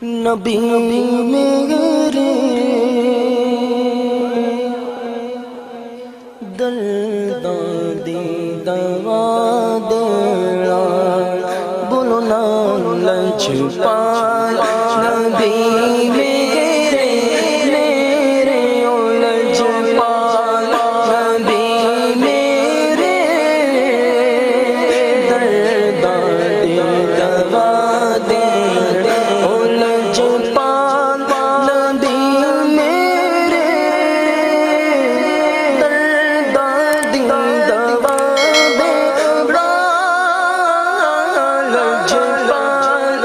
نبی میرے درداں دی دوا دینا بولو نا لجپال نبی میرے میرے او لجپال نبی میرے درداں دی دوا دینا او لجپال نبی میرے درداں دی دوا دینا لجپال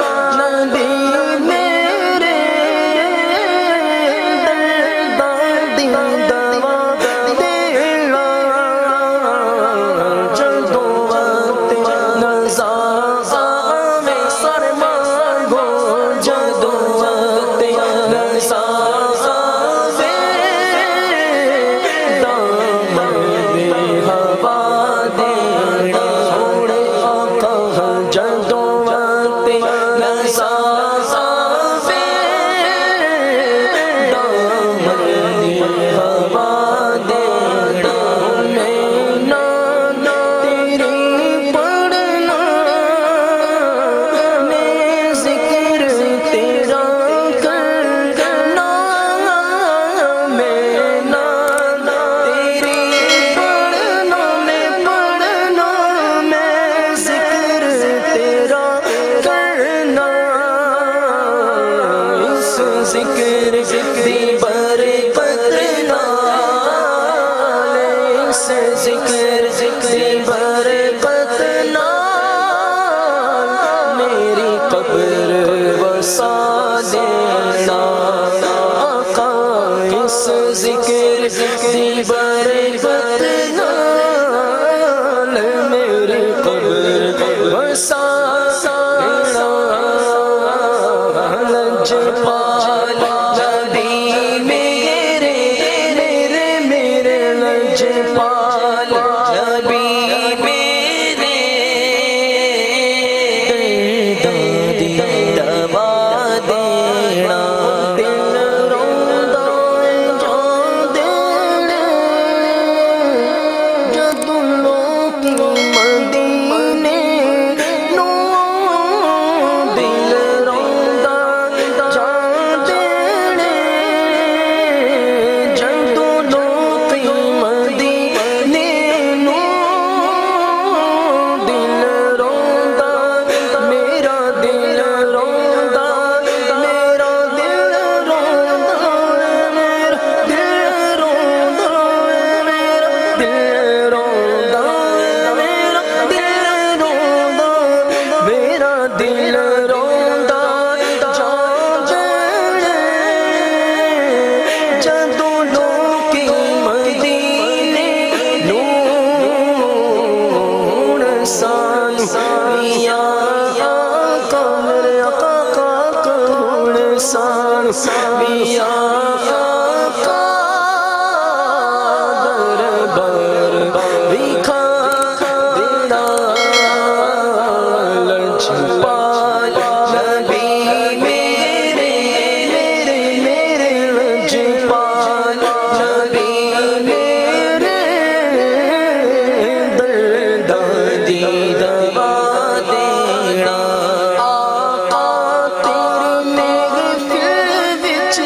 نبی میرے درداں دی دوا دینا جدوں وقت نزا آوے سر مانگو جدوں وقت نزا آوے دامن بے ہوا دینا سونے آقا جدوں وقت نزا آوے دامن بے ہوا دینا میں نانا تیری پڑھنا میں ذکر تیرا کرنا میں نانا تیری پڑھنا میں ذکر تیرا کرنا اس ذکر دی برکت نال اس ذکر دی برکت نال میری قبر وسا دینا آقا اس ذکر دی برکت نال میری قبر وسا دینا لجپال نبی میرے میرے میرے لجپال نبی میرے درداں دی دوا دینا دل روندا جان دینے جدوں لوک مدینے نوں دل روندا جان دینے جدوں لوک مدینے نوں دل روندا میرا دل روندا میرا دل روندا میرا دل روندا میرا دل روندا میرا دل روندا میرا دل روندا جان دینے جدوں لوکی مدینے نون سان یا آقا میرے آقا کون سان یا آقا دربار وکھا دینا لجپال نبی میرے میرے میرے لجپال نبی میرے درداں دی دوا دینا آقا تیری محفل وچ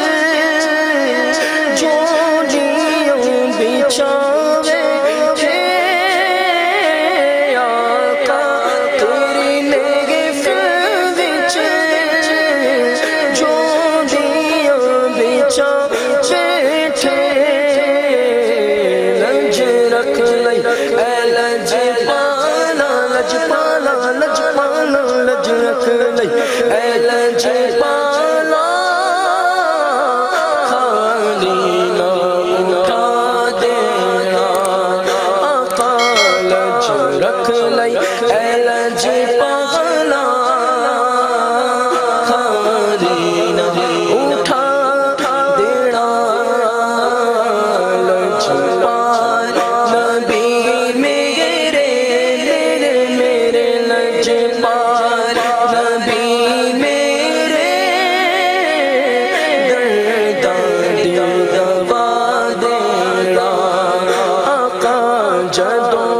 جدوں